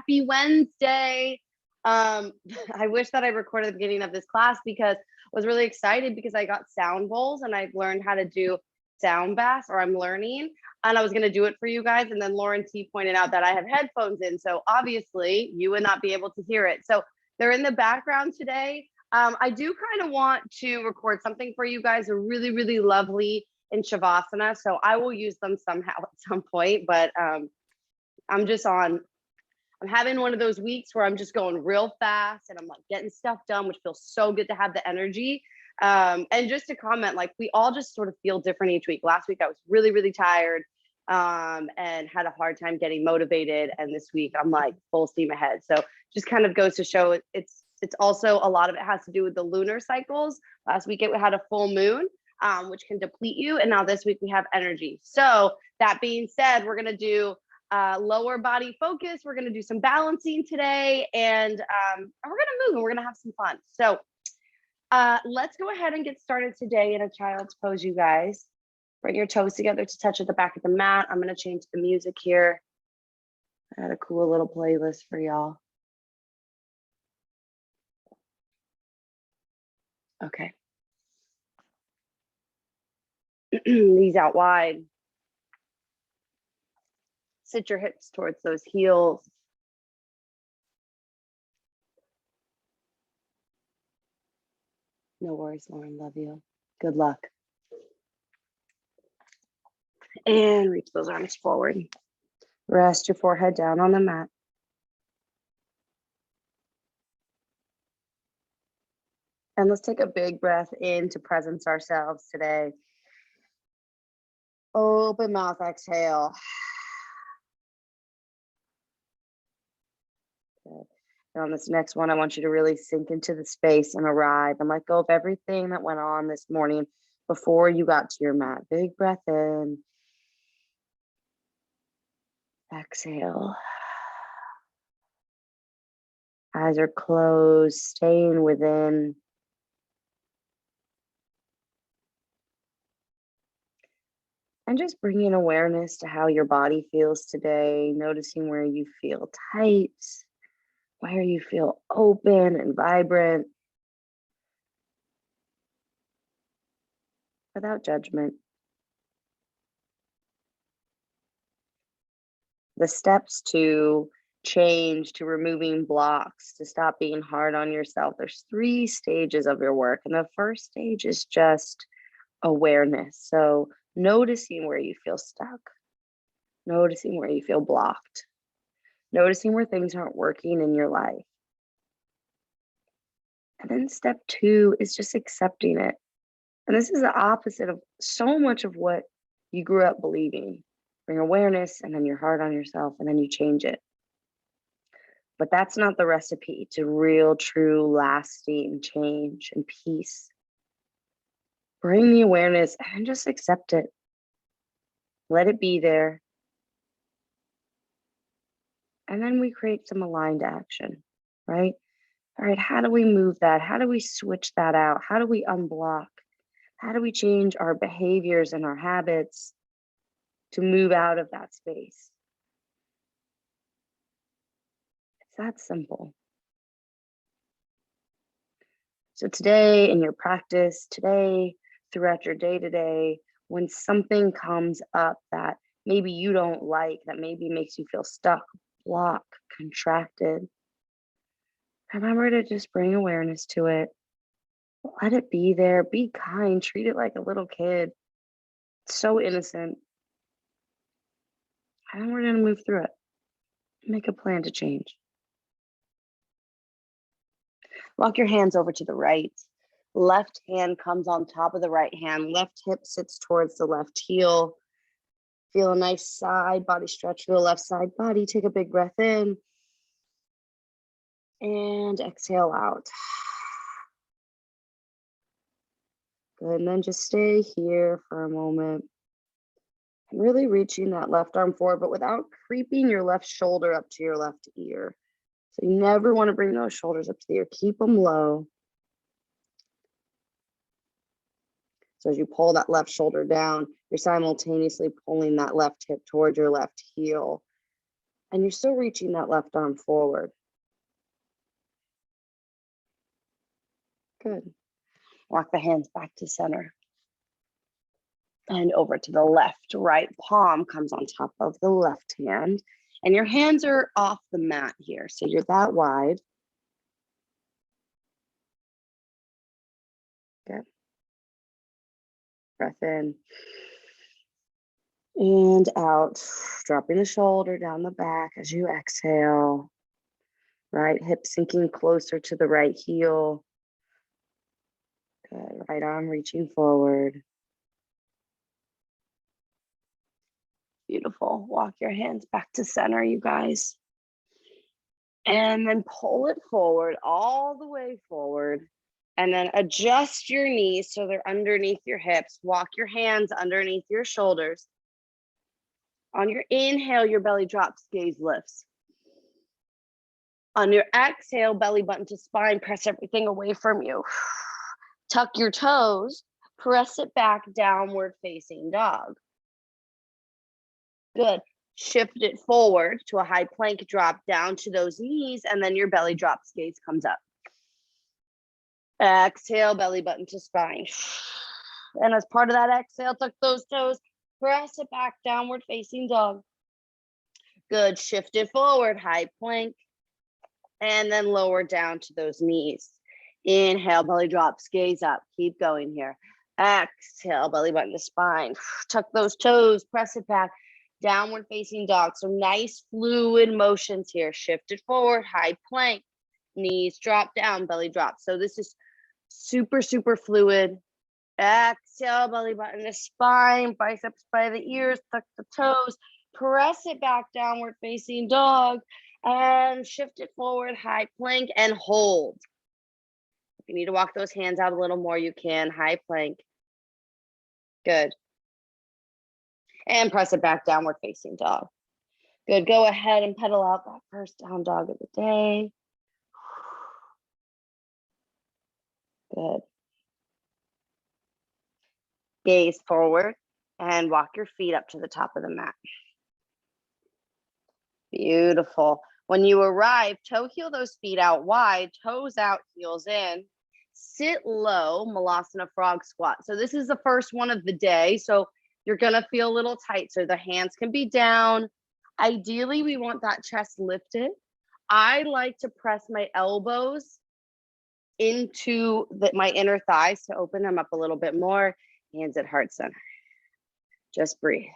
happy Wednesday. I wish that I recorded the beginning of this class because I was really excited because I got sound bowls and I've learned how to do sound baths, or I'm learning, and I was going to do it for you guys. And then Lauren T pointed out that I have headphones in. So obviously you would not be able to hear it. So they're in the background today. I do kind of want to record something for you guys, a really, really lovely in Shavasana. So I will use them somehow at some point, but I'm having one of those weeks where I'm just going real fast and I'm like getting stuff done, which feels so good to have the energy. And just to comment, like we all just sort of feel different each week. Last week I was really, really tired and had a hard time getting motivated. And this week I'm like full steam ahead. So just kind of goes to show it's also a lot of it has to do with the lunar cycles. Last week it had a full moon, which can deplete you. And now this week we have energy. So that being said, we're going to do lower body focus. We're going to do some balancing today, and we're going to move and we're going to have some fun. So let's go ahead and get started today in a child's pose, you guys. Bring your toes together to touch at the back of the mat. I'm going to change the music here. I had a cool little playlist for y'all. Okay. Knees out wide. Sit your hips towards those heels. No worries, Lauren, love you. Good luck. And reach those arms forward. Rest your forehead down on the mat. And let's take a big breath in to presence ourselves today. Open mouth, exhale. Good. And on this next one, I want you to really sink into the space and arrive and let go of everything that went on this morning before you got to your mat. Big breath in. Exhale. Eyes are closed, staying within. And just bringing awareness to how your body feels today, noticing where you feel tight, where you feel open and vibrant, without judgment. The steps to change, to removing blocks, to stop being hard on yourself. There's 3 stages of your work. And the first stage is just awareness. So noticing where you feel stuck, noticing where you feel blocked, noticing where things aren't working in your life. And then step 2 is just accepting it. And this is the opposite of so much of what you grew up believing. Bring awareness, and then you're hard on yourself, and then you change it. But that's not the recipe to real, true, lasting change and peace. Bring the awareness and just accept it. Let it be there. And then we create some aligned action, right? All right, how do we move that? How do we switch that out? How do we unblock? How do we change our behaviors and our habits to move out of that space? It's that simple. So today in your practice, today, throughout your day to day, when something comes up that maybe you don't like, that maybe makes you feel stuck, blocked, contracted, remember to just bring awareness to it. Let it be there. Be kind. Treat it like a little kid. It's so innocent. And then we're going to move through it. Make a plan to change. Walk your hands over to the right. Left hand comes on top of the right hand. Left hip sits towards the left heel. Feel a nice side body stretch to the left side body. Take a big breath in. And exhale out. Good. And then just stay here for a moment. And really reaching that left arm forward, but without creeping your left shoulder up to your left ear. So you never want to bring those shoulders up to the ear. Keep them low. So as you pull that left shoulder down, you're simultaneously pulling that left hip towards your left heel. And you're still reaching that left arm forward. Good. Walk the hands back to center. And over to the left. Right palm comes on top of the left hand. And your hands are off the mat here. So you're that wide. Good. Breath in. And out. Dropping the shoulder down the back as you exhale. Right hip sinking closer to the right heel. Good. Right arm reaching forward. Beautiful. Walk your hands back to center, you guys. And then pull it forward, all the way forward. And then adjust your knees so they're underneath your hips. Walk your hands underneath your shoulders. On your inhale, your belly drops, gaze lifts. On your exhale, belly button to spine, press everything away from you. Tuck your toes, press it back, downward facing dog. Good. Shift it forward to a high plank, drop down to those knees, and then your belly drops, gaze comes up. Exhale, belly button to spine. And as part of that exhale, tuck those toes, press it back, downward facing dog. Good. Shift it forward, high plank, and then lower down to those knees. Inhale, belly drops, gaze up. Keep going here. Exhale, belly button to spine. Tuck those toes, press it back, downward facing dog. So nice fluid motions here. Shift it forward, high plank, knees drop down, belly drop. So this is super, super fluid. Exhale, belly button to spine, biceps by the ears, tuck the toes, press it back, downward facing dog, and shift it forward, high plank, and hold. If you need to walk those hands out a little more, you can. High plank. Good. And press it back, downward facing dog. Good. Go ahead and pedal out that first down dog of the day. Good. Gaze forward and walk your feet up to the top of the mat. Beautiful. When you arrive, toe heel those feet out wide, toes out, heels in. Sit low, Malasana frog squat. So this is the first one of the day. So you're gonna feel a little tight. So the hands can be down. Ideally, we want that chest lifted. I like to press my elbows into my inner thighs to open them up a little bit more. Hands at heart center. Just breathe.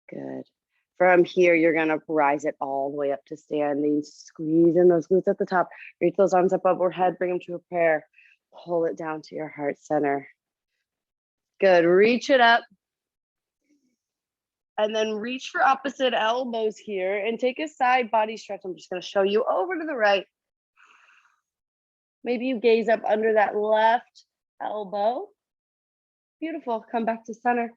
Good. From here, you're gonna rise it all the way up to standing. Squeeze in those glutes at the top. Reach those arms up overhead, bring them to a prayer. Pull it down to your heart center. Good, reach it up. And then reach for opposite elbows here and take a side body stretch. I'm just gonna show you over to the right. Maybe you gaze up under that left elbow. Beautiful, come back to center.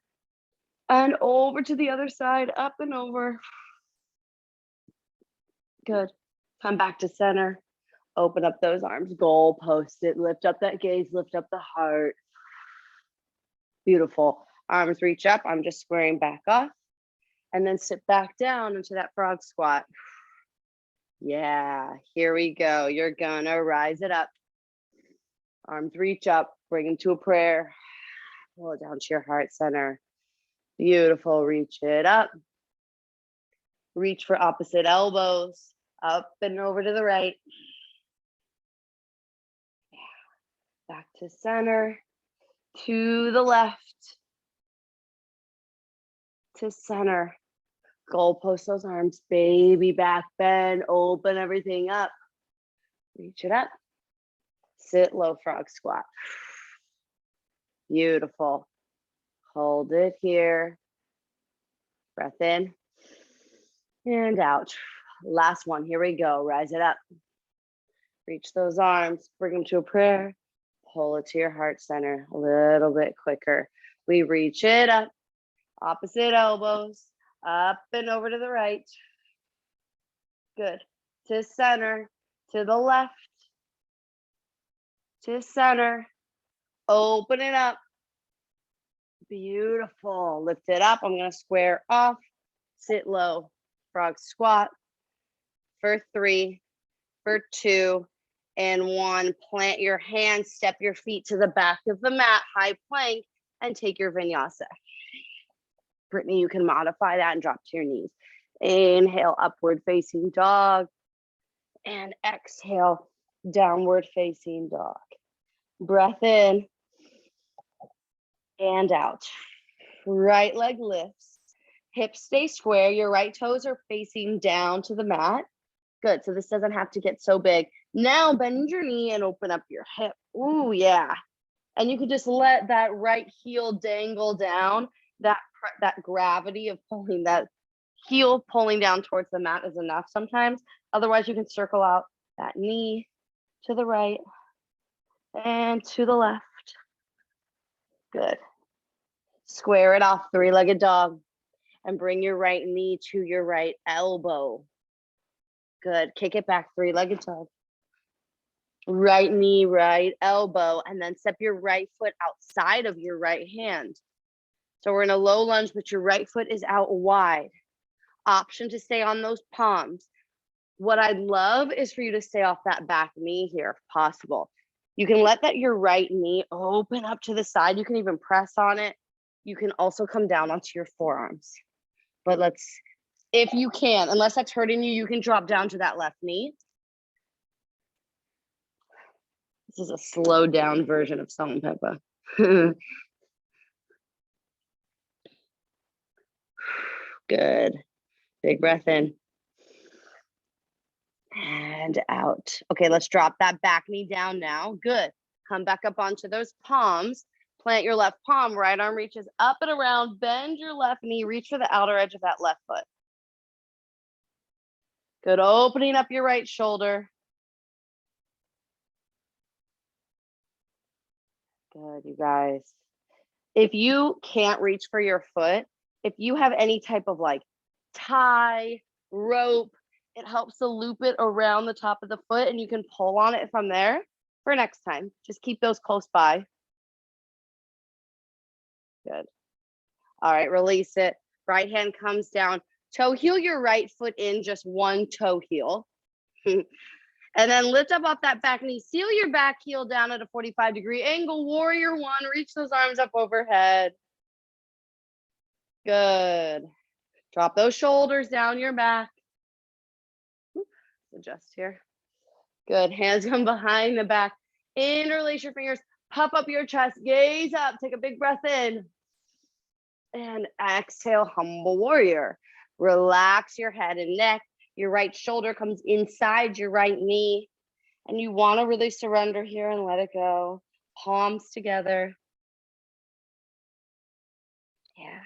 And over to the other side, up and over. Good. Come back to center. Open up those arms, goal post it, lift up that gaze, lift up the heart. Beautiful. Arms reach up. I'm just squaring back off. And then sit back down into that frog squat. Yeah, here we go. You're gonna rise it up. Arms reach up, bring them to a prayer. Pull it down to your heart center. Beautiful, reach it up. Reach for opposite elbows, up and over to the right. Back to center, to the left, to center. Goal post those arms, baby back bend, open everything up. Reach it up. Sit low frog squat. Beautiful. Hold it here. Breath in and out. Last one. Here we go. Rise it up. Reach those arms. Bring them to a prayer. Pull it to your heart center a little bit quicker. We reach it up. Opposite elbows. Up and over to the right. Good. To center. To the left. To center. Open it up. Beautiful. Lift it up. I'm going to square off, sit low, frog squat for 3, for 2, and 1. Plant your hands, step your feet to the back of the mat, high plank, and take your vinyasa. Brittany, you can modify that and drop to your knees. Inhale, upward facing dog, and exhale, downward facing dog. Breath in and out. Right leg lifts, hips stay square, your right toes are facing down to the mat. Good, so this doesn't have to get so big. Now bend your knee and open up your hip. Ooh, yeah. And you can just let that right heel dangle down. That gravity of pulling that heel pulling down towards the mat is enough sometimes. Otherwise, you can circle out that knee to the right and to the left. Good. Square it off, 3-legged dog, and bring your right knee to your right elbow. Good. Kick it back, 3-legged dog. Right knee, right elbow, and then step your right foot outside of your right hand. So we're in a low lunge, but your right foot is out wide. Option to stay on those palms. What I'd love is for you to stay off that back knee here, if possible. You can let your right knee open up to the side. You can even press on it. You can also come down onto your forearms. But if you can, unless that's hurting you, you can drop down to that left knee. This is a slowed down version of Salt and Pepper. Good. Big breath in. And out. Okay, let's drop that back knee down now. Good. Come back up onto those palms. Plant your left palm, right arm reaches up and around. Bend your left knee, reach for the outer edge of that left foot. Good, opening up your right shoulder. Good, you guys. If you can't reach for your foot, if you have any type of tie, rope, it helps to loop it around the top of the foot and you can pull on it from there for next time. Just keep those close by. Good. All right, release it. Right hand comes down. Toe heel your right foot in, just one toe heel. And then lift up off that back knee. Seal your back heel down at a 45-degree angle. Warrior 1, reach those arms up overhead. Good. Drop those shoulders down your back. Adjust here. Good. Hands come behind the back. Interlace your fingers. Puff up your chest. Gaze up. Take a big breath in. And exhale, humble warrior. Relax your head and neck. Your right shoulder comes inside your right knee. And you want to really surrender here and let it go. Palms together. Yeah.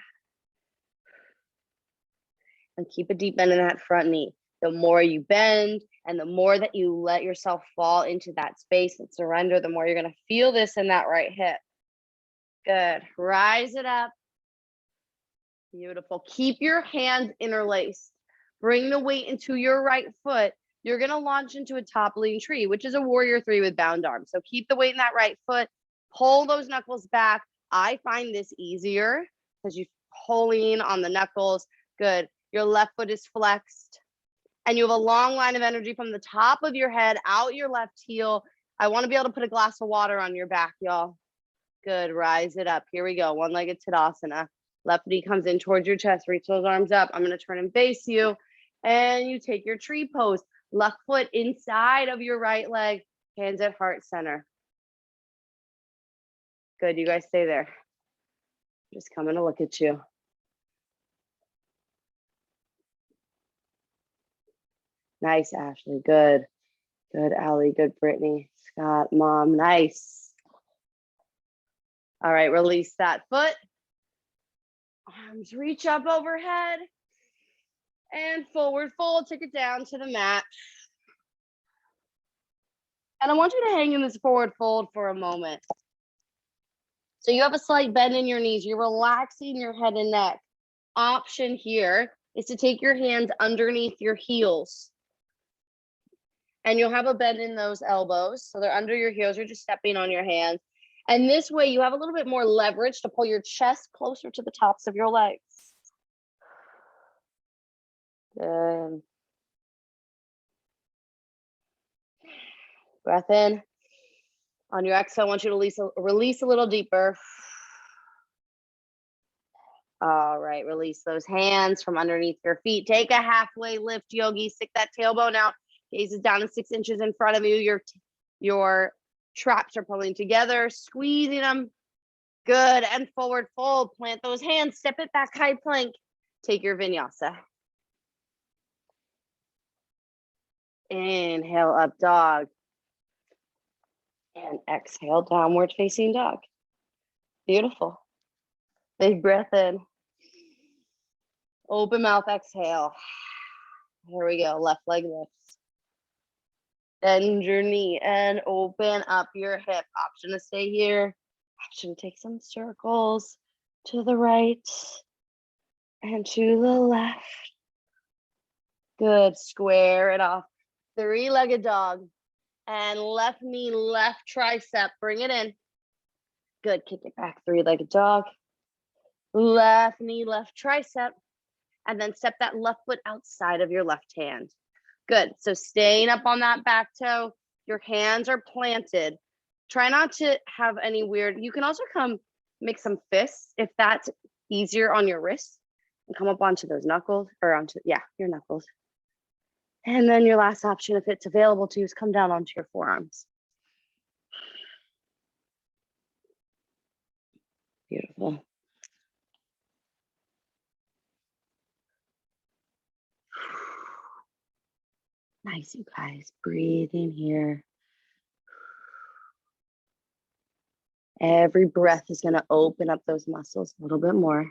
And keep a deep bend in that front knee. The more you bend and the more that you let yourself fall into that space and surrender, the more you're going to feel this in that right hip. Good. Rise it up. Beautiful. Keep your hands interlaced. Bring the weight into your right foot. You're going to launch into a toppling tree, which is a warrior 3 with bound arms. So keep the weight in that right foot. Pull those knuckles back. I find this easier because you're pulling on the knuckles. Good. Your left foot is flexed. And you have a long line of energy from the top of your head out your left heel. I want to be able to put a glass of water on your back, y'all. Good. Rise it up. Here we go. One-legged Tadasana. Left knee comes in towards your chest. Reach those arms up. I'm going to turn and face you. And you take your tree pose. Left foot inside of your right leg. Hands at heart center. Good. You guys stay there. Just coming to look at you. Nice, Ashley. Good. Good, Allie. Good, Brittany. Scott, Mom. Nice. All right, release that foot. Arms reach up overhead. And forward fold. Take it down to the mat. And I want you to hang in this forward fold for a moment. So you have a slight bend in your knees. You're relaxing your head and neck. Option here is to take your hands underneath your heels. And you'll have a bend in those elbows. So they're under your heels. You're just stepping on your hands. And this way you have a little bit more leverage to pull your chest closer to the tops of your legs. Good. Breath in. On your exhale, I want you to release a little deeper. All right, release those hands from underneath your feet. Take a halfway lift, yogi. Stick that tailbone out. Gaze is down to 6 inches in front of you. Your traps are pulling together, squeezing them. Good, and forward fold. Plant those hands, step it back, high plank. Take your vinyasa. Inhale, up dog. And exhale, downward facing dog. Beautiful. Big breath in. Open mouth, exhale. Here we go, left leg lifts. Bend your knee and open up your hip. Option to stay here. Option to take some circles to the right and to the left. Good, square it off. 3-legged dog. And left knee, left tricep, bring it in. Good, kick it back, 3-legged dog. Left knee, left tricep. And then step that left foot outside of your left hand. Good, so staying up on that back toe, your hands are planted. Try not to have any weird, you can also make some fists if that's easier on your wrists. And come up onto those knuckles, or onto, your knuckles. And then your last option, if it's available to you, is come down onto your forearms. Beautiful. Nice, you guys. Breathing here. Every breath is going to open up those muscles a little bit more.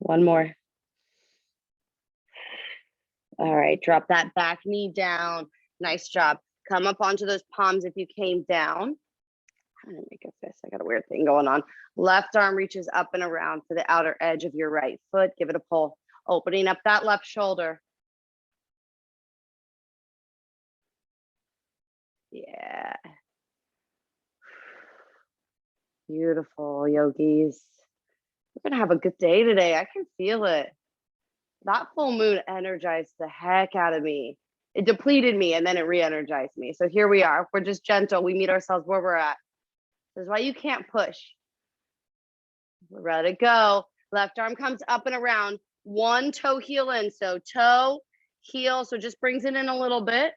One more. All right, drop that back knee down. Nice job. Come up onto those palms if you came down. I'm gonna make a fist. I got a weird thing going on. Left arm reaches up and around for the outer edge of your right foot. Give it a pull. Opening up that left shoulder. Yeah. Beautiful, yogis. We're gonna have a good day today. I can feel it. That full moon energized the heck out of me. It depleted me and then it re-energized me. So here we are. If we're just gentle, we meet ourselves where we're at. This is why you can't push. We're ready to go. Left arm comes up and around. One toe heel in. So toe, heel. So just brings it in a little bit.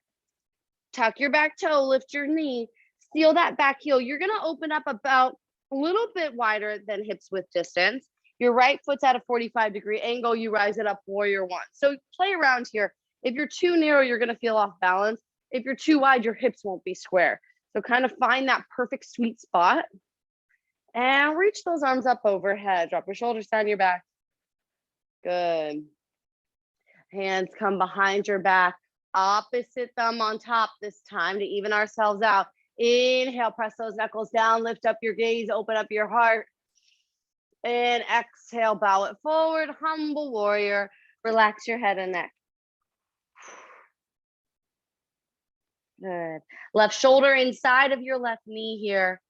Tuck your back toe, lift your knee, seal that back heel. You're going to open up about a little bit wider than hips width distance. Your right foot's at a 45-degree angle. You rise it up, warrior one. So play around here. If you're too narrow, you're going to feel off balance. If you're too wide, your hips won't be square. So kind of find that perfect sweet spot and reach those arms up overhead. Drop your shoulders down your back. Good. Hands come behind your back. Opposite thumb on top this time to even ourselves out. Inhale, press those knuckles down, lift up your gaze, open up your heart. And exhale, bow it forward, humble warrior. Relax your head and neck. Good. Left shoulder inside of your left knee here.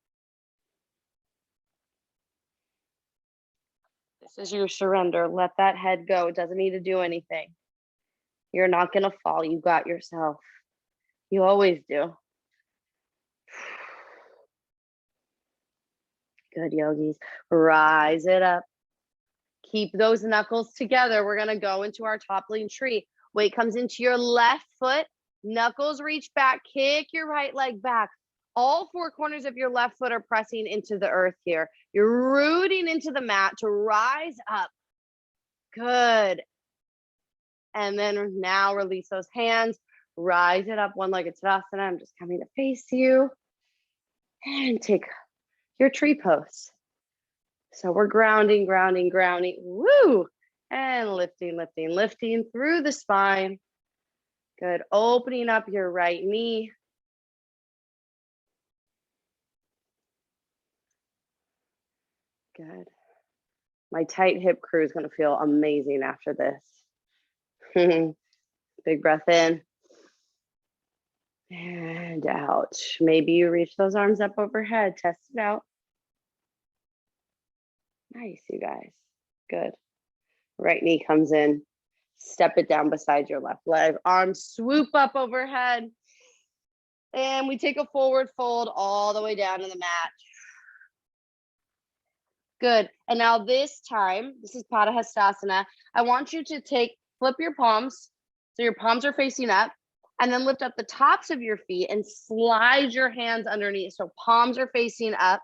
This is your surrender. Let that head go. It doesn't need to do anything. You're not going to fall. You got yourself. You always do. Good, yogis. Rise it up. Keep those knuckles together. We're going to go into our toppling tree. Weight comes into your left foot. Knuckles reach back. Kick your right leg back. All 4 corners of your left foot are pressing into the earth here. You're rooting into the mat to rise up. Good. And then now release those hands. Rise it up, one-legged Tadasana. I'm just coming to face you. And take your tree pose. So we're grounding, grounding, grounding. Woo! And lifting, lifting, lifting through the spine. Good. Opening up your right knee. Good. My tight hip crew is going to feel amazing after this. Big breath in. And out. Maybe you reach those arms up overhead. Test it out. Nice, you guys. Good. Right knee comes in. Step it down beside your left leg. Arms swoop up overhead. And we take a forward fold all the way down to the mat. Good. And now this time, this is Padahastasana. I want you to flip your palms. So your palms are facing up. And then lift up the tops of your feet and slide your hands underneath. So palms are facing up.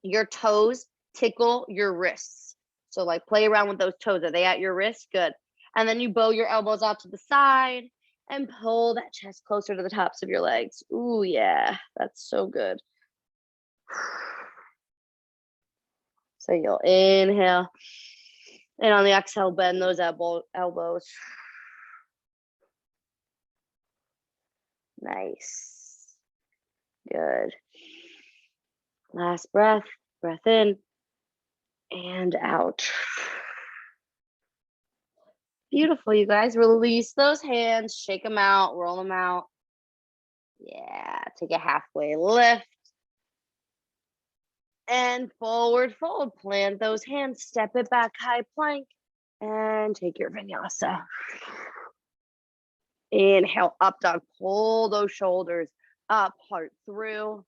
Your toes tickle your wrists. So like play around with those toes. Are they at your wrist? Good. And then you bow your elbows out to the side and pull that chest closer to the tops of your legs. Ooh, yeah, that's so good. So you'll inhale. And on the exhale, bend those elbows. Nice. Good. Last breath. Breath in and out. Beautiful, you guys. Release those hands, shake them out, roll them out. Yeah, take a halfway lift. And forward fold. Plant those hands, step it back, high plank, and take your vinyasa. Inhale, up dog. Pull those shoulders up, heart through.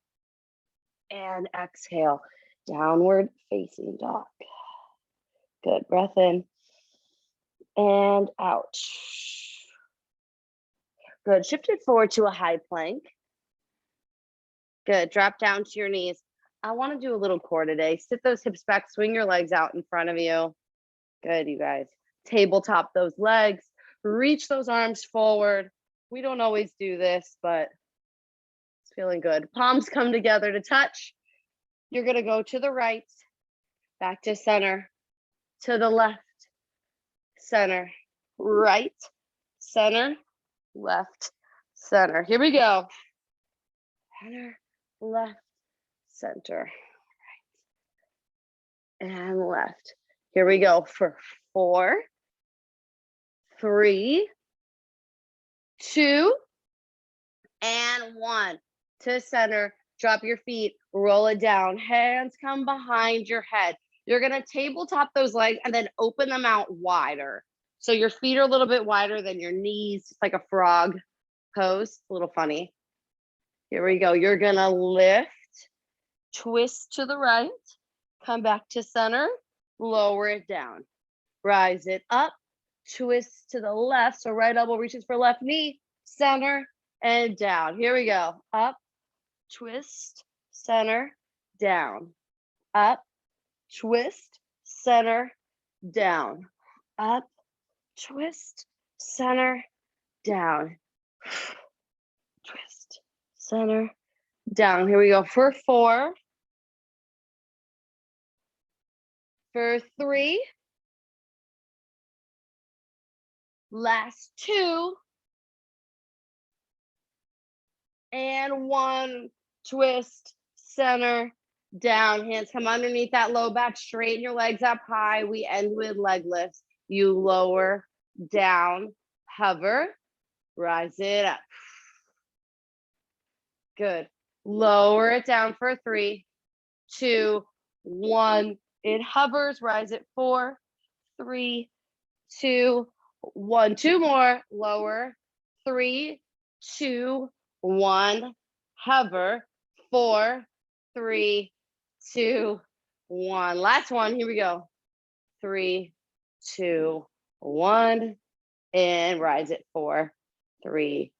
And exhale, downward facing dog. Good. Breath in and out. Good. Shift it forward to a high plank. Good. Drop down to your knees. I want to do a little core today. Sit those hips back, swing your legs out in front of you. Good, you guys. Tabletop those legs. Reach those arms forward. We don't always do this, but it's feeling good. Palms come together to touch. You're going to go to the right, back to center, to the left, center, right, center, left, center. Here we go. Center, left, center, right, and left. Here we go for 4, 3, 2, and 1. To center, drop your feet, roll it down. Hands come behind your head. You're gonna tabletop those legs and then open them out wider. So your feet are a little bit wider than your knees. It's like a frog pose. It's a little funny. Here we go. You're gonna lift, twist to the right, come back to center, lower it down. Rise it up, twist to the left. So right elbow reaches for left knee, center, and down. Here we go. Up, twist, center, down. Up, twist, center, down. Up, twist, center, down. Twist, center, down. Here we go for 4, for 3, last 2, and 1. Twist, center, down. Hands come underneath that low back, straighten your legs up high. We end with leg lifts. You lower, down, hover, rise it up. Good. Lower it down for 3, 2, 1. It hovers, rise it 4, 3, 2, 1. 2 more. Lower, 3, 2, 1. Hover, 4, 3, 2, 1. Last one. Here we go. 3, 2, 1. And rise it 4, 3,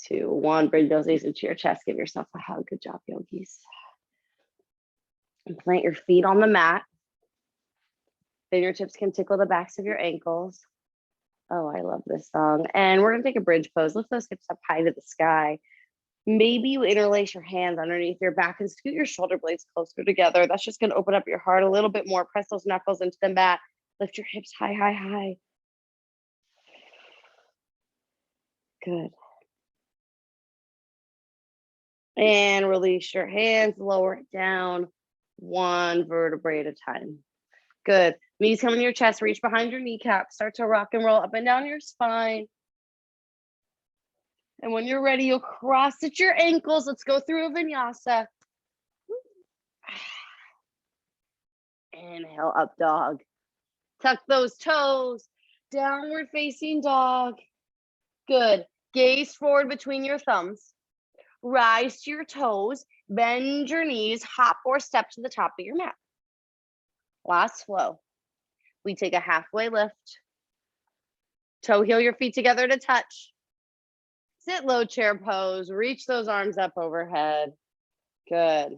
2, 1. Bring those knees into your chest. Give yourself a hug. Good job, yogis. And plant your feet on the mat. Fingertips can tickle the backs of your ankles. Oh, I love this song. And we're gonna take a bridge pose. Lift those hips up high to the sky. Maybe you interlace your hands underneath your back and scoot your shoulder blades closer together. That's just gonna open up your heart a little bit more. Press those knuckles into the mat. Lift your hips high, high, high. Good. And release your hands, lower it down, 1 vertebrae at a time. Good. Knees come in your chest, reach behind your kneecap, start to rock and roll up and down your spine. And when you're ready, you'll cross at your ankles. Let's go through a vinyasa. Inhale, up dog. Tuck those toes. Downward facing dog. Good. Gaze forward between your thumbs. Rise to your toes. Bend your knees. Hop or step to the top of your mat. Last flow. We take a halfway lift. Toe heel your feet together to touch. Sit low chair pose. Reach those arms up overhead. Good.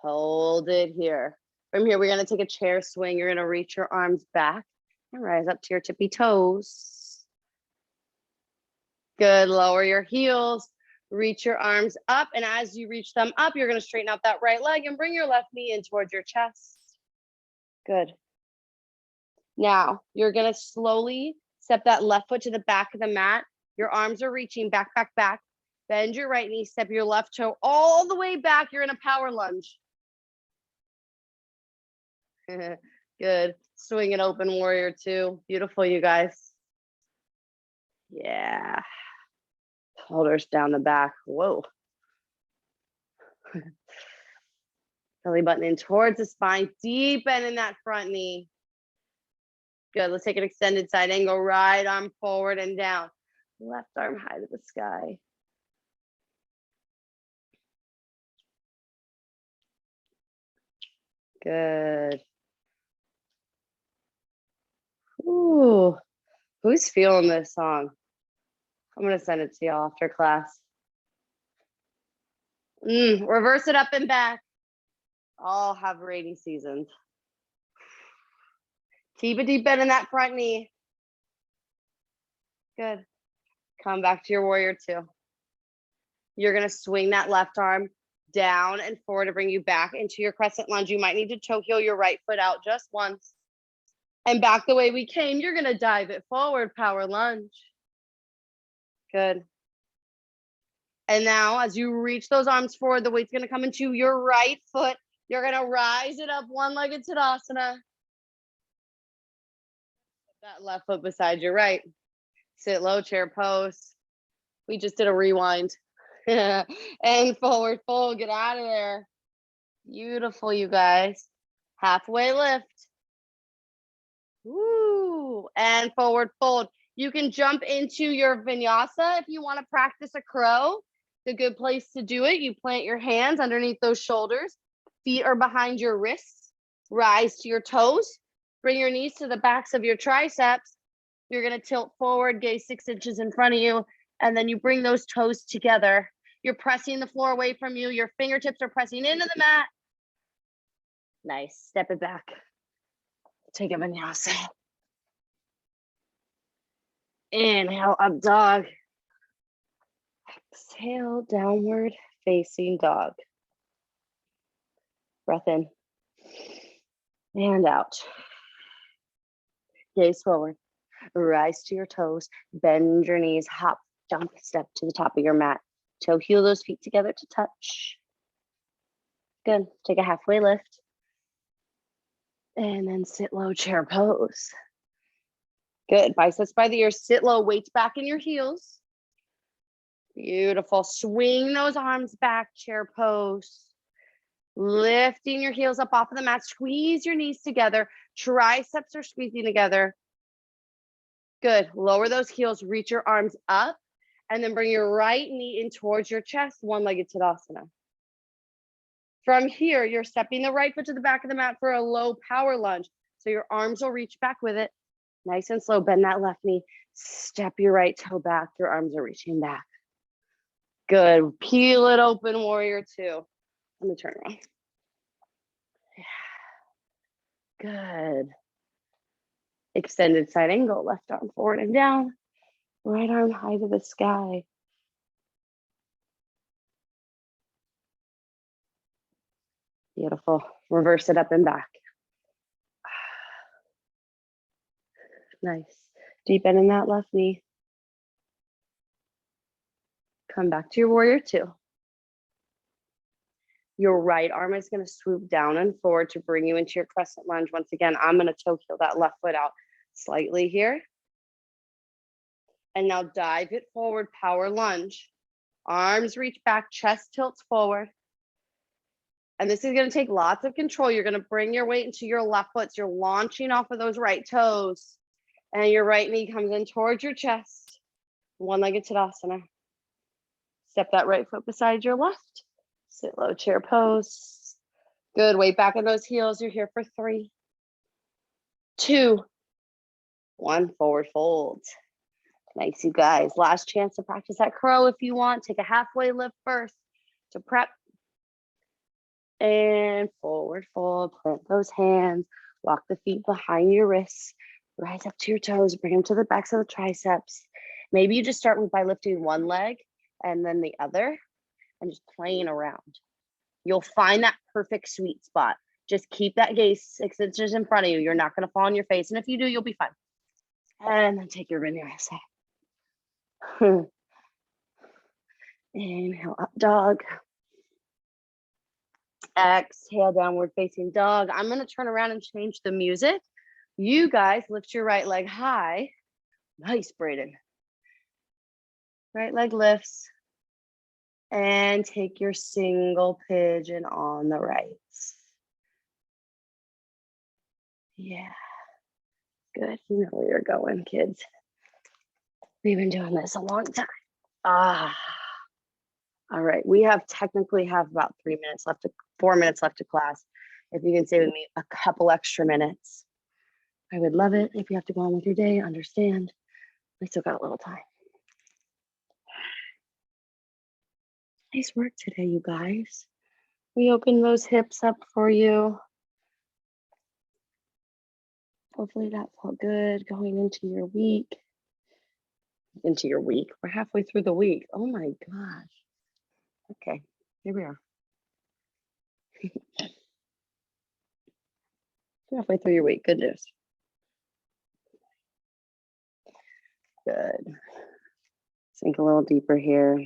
Hold it here. From here, we're going to take a chair swing. You're going to reach your arms back and rise up to your tippy toes. Good. Lower your heels. Reach your arms up. And as you reach them up, you're going to straighten out that right leg and bring your left knee in towards your chest. Good. Now, you're going to slowly step that left foot to the back of the mat. Your arms are reaching back, back, back. Bend your right knee, step your left toe all the way back. You're in a power lunge. Good. Swing it open, warrior two. Beautiful, you guys. Yeah. Shoulders down the back. Whoa. Belly button in towards the spine. Deep bend in that front knee. Good. Let's take an extended side angle. Right arm forward and down. Left arm high to the sky. Good. Ooh, who's feeling this song? I'm gonna send it to y'all after class. Reverse it up and back. All have rainy seasons. Keep a deep bend in that front knee. Good. Come back to your warrior two. You're gonna swing that left arm down and forward to bring you back into your crescent lunge. You might need to toe heel your right foot out just once. And back the way we came, you're gonna dive it forward, power lunge. Good. And now as you reach those arms forward, the weight's gonna come into your right foot. You're gonna rise it up, one-legged Tadasana. That left foot beside your right. Sit low, chair pose. We just did a rewind. And forward fold, get out of there. Beautiful, you guys. Halfway lift. Woo, and forward fold. You can jump into your vinyasa if you want to practice a crow. It's a good place to do it. You plant your hands underneath those shoulders. Feet are behind your wrists. Rise to your toes. Bring your knees to the backs of your triceps. You're going to tilt forward, gaze 6 inches in front of you, and then you bring those toes together. You're pressing the floor away from you. Your fingertips are pressing into the mat. Nice. Step it back. Take a vinyasa. Inhale, up dog. Exhale, downward facing dog. Breath in and out. Gaze forward. Rise to your toes. Bend your knees. Hop, jump, step to the top of your mat. Toe heel those feet together to touch. Good. Take a halfway lift. And then sit low, chair pose. Good. Biceps by the ears. Sit low, weights back in your heels. Beautiful. Swing those arms back, chair pose. Lifting your heels up off of the mat. Squeeze your knees together. Triceps are squeezing together. Good. Lower those heels. Reach your arms up. And then bring your right knee in towards your chest. One-legged Tadasana. From here, you're stepping the right foot to the back of the mat for a low power lunge. So your arms will reach back with it. Nice and slow. Bend that left knee. Step your right toe back. Your arms are reaching back. Good. Peel it open, warrior two. Let me turn around. Good. Extended side angle. Left arm forward and down. Right arm high to the sky. Beautiful. Reverse it up and back. Nice. Deep bend in that left knee. Come back to your warrior two. Your right arm is going to swoop down and forward to bring you into your crescent lunge. Once again, I'm going to toe heel that left foot out slightly here. And now dive it forward, power lunge. Arms reach back, chest tilts forward. And this is going to take lots of control. You're going to bring your weight into your left foot. So you're launching off of those right toes. And your right knee comes in towards your chest. One-legged Tadasana. Step that right foot beside your left. Sit low chair pose. Good. Weight back in those heels. You're here for 3, 2, 1. Forward fold. Nice, you guys. Last chance to practice that crow if you want. Take a halfway lift first to prep. And forward fold. Plant those hands. Walk the feet behind your wrists. Rise up to your toes. Bring them to the backs of the triceps. Maybe you just start by lifting one leg and then the other and just playing around. You'll find that perfect sweet spot. Just keep that gaze 6 inches in front of you. You're not going to fall on your face. And if you do, you'll be fine. And then take your vinyasa. Inhale, up dog. Exhale, downward facing dog. I'm going to turn around and change the music. You guys lift your right leg high. Nice, Braden. Right leg lifts. And take your single pigeon on the right. Yeah. Good. You know where you're going, kids. We've been doing this a long time. All right. We technically have about 3 minutes left, 4 minutes left to class. If you can stay with me a couple extra minutes, I would love it. If you have to go on with your day, understand. We still got a little time. Nice work today, you guys. We opened those hips up for you. Hopefully that felt good going into your week. We're halfway through the week. Oh my gosh. Okay, here we are. Halfway through your week. Good news. Good. Sink a little deeper here.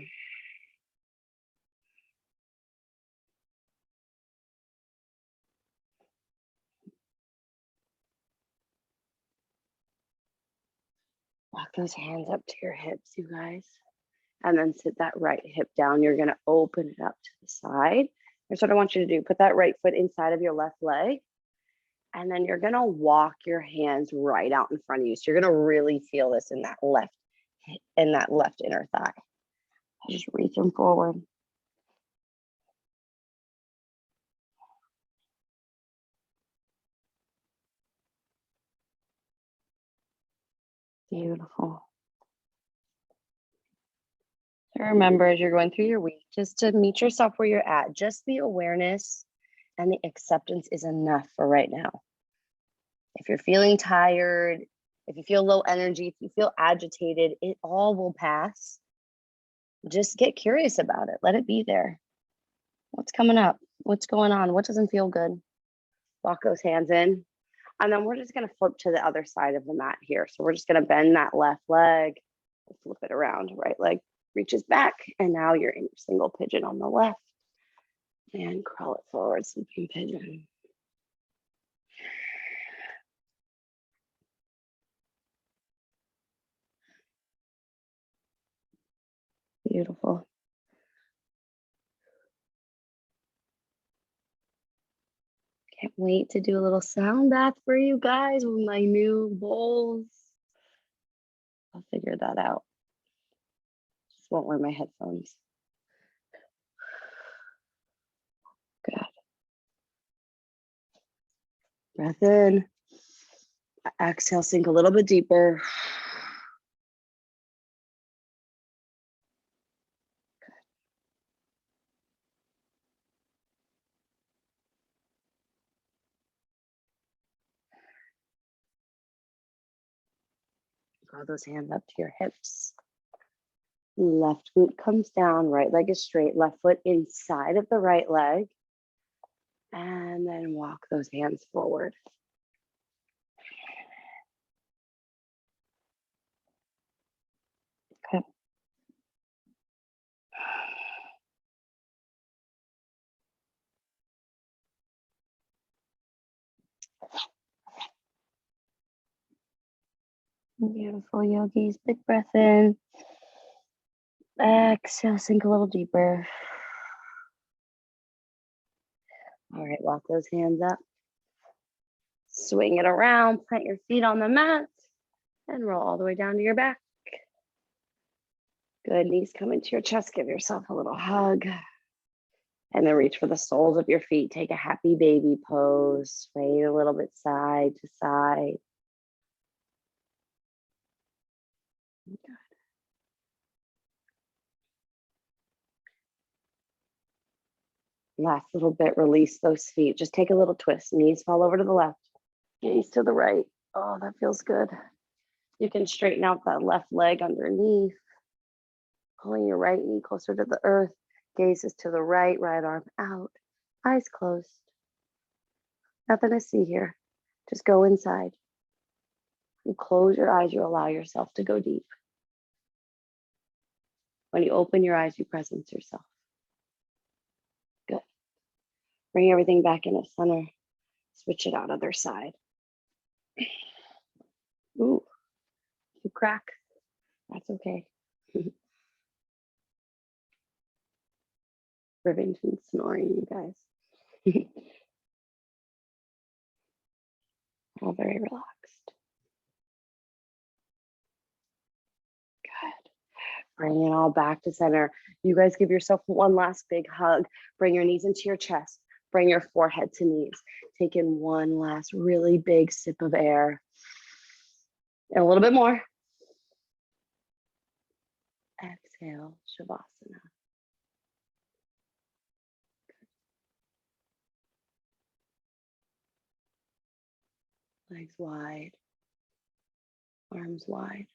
Walk those hands up to your hips, you guys. And then sit that right hip down. You're going to open it up to the side. Here's what I want you to do. Put that right foot inside of your left leg. And then you're going to walk your hands right out in front of you. So you're going to really feel this in that left inner thigh. Just reach them forward. Beautiful. So remember, as you're going through your week, just to meet yourself where you're at, just the awareness and the acceptance is enough for right now. If you're feeling tired, if you feel low energy, if you feel agitated, it all will pass. Just get curious about it. Let it be there. What's coming up? What's going on? What doesn't feel good? Walk those hands in. And then we're just going to flip to the other side of the mat here. So we're just going to bend that left leg, flip it around. Right leg reaches back. And now you're in your single pigeon on the left. And crawl it forward, sleeping pigeon. Beautiful. Can't wait to do a little sound bath for you guys with my new bowls. I'll figure that out. Just won't wear my headphones. Good. Breath in. Exhale, sink a little bit deeper. Draw those hands up to your hips. Left glute comes down, right leg is straight, left foot inside of the right leg. And then walk those hands forward. Okay. Beautiful, yogis. Big breath in. Exhale, sink a little deeper. All right, walk those hands up. Swing it around, plant your feet on the mat, and roll all the way down to your back. Good, knees come into your chest. Give yourself a little hug. And then reach for the soles of your feet. Take a happy baby pose. Sway a little bit side to side. Good. Last little bit, release those feet. Just take a little twist. Knees fall over to the left. Gaze to the right. Oh, that feels good. You can straighten out that left leg underneath. Pulling your right knee closer to the earth. Gaze is to the right, right arm out. Eyes closed. Nothing to see here. Just go inside. You close your eyes, you allow yourself to go deep. When you open your eyes, you presence yourself. Good. Bring everything back into center. Switch it out other side. Ooh, you crack. That's okay. Rivington snoring, you guys. All very relaxed. Good. Bring it all back to center. You guys give yourself one last big hug. Bring your knees into your chest. Bring your forehead to knees. Take in one last really big sip of air. And a little bit more. Exhale, Shavasana. Legs wide, arms wide.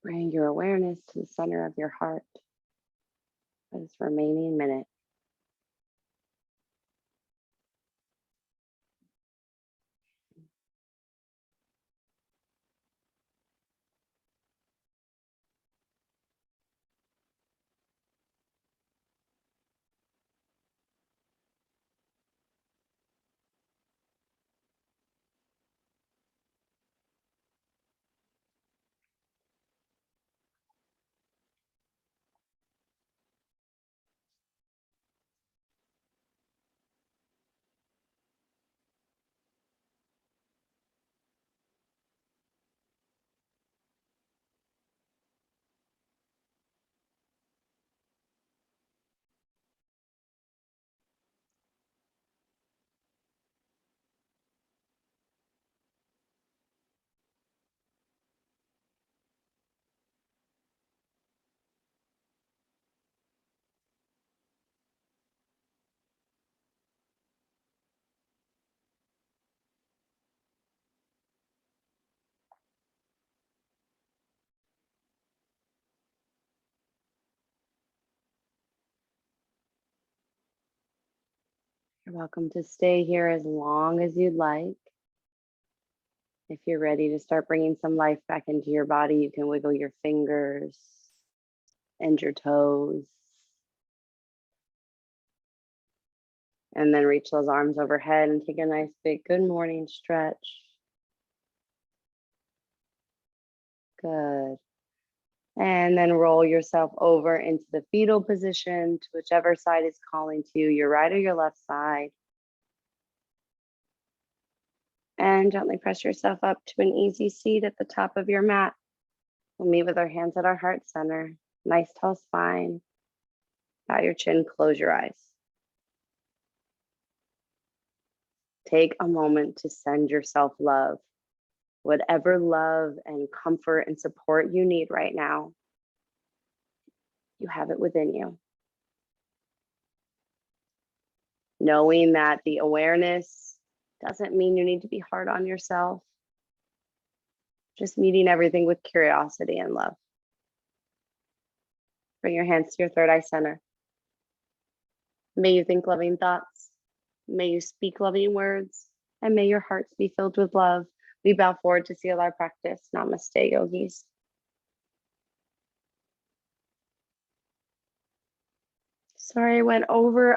Bring your awareness to the center of your heart for this remaining minute. You're welcome to stay here as long as you'd like. If you're ready to start bringing some life back into your body, you can wiggle your fingers and your toes. And then reach those arms overhead and take a nice big good morning stretch. Good. And then roll yourself over into the fetal position to whichever side is calling to you, your right or your left side. And gently press yourself up to an easy seat at the top of your mat. We'll meet with our hands at our heart center. Nice tall spine. Bow your chin, close your eyes. Take a moment to send yourself love. Whatever love and comfort and support you need right now, you have it within you. Knowing that the awareness doesn't mean you need to be hard on yourself. Just meeting everything with curiosity and love. Bring your hands to your third eye center. May you think loving thoughts. May you speak loving words. And may your hearts be filled with love. We bow forward to seal our practice. Namaste, yogis. Sorry, I went over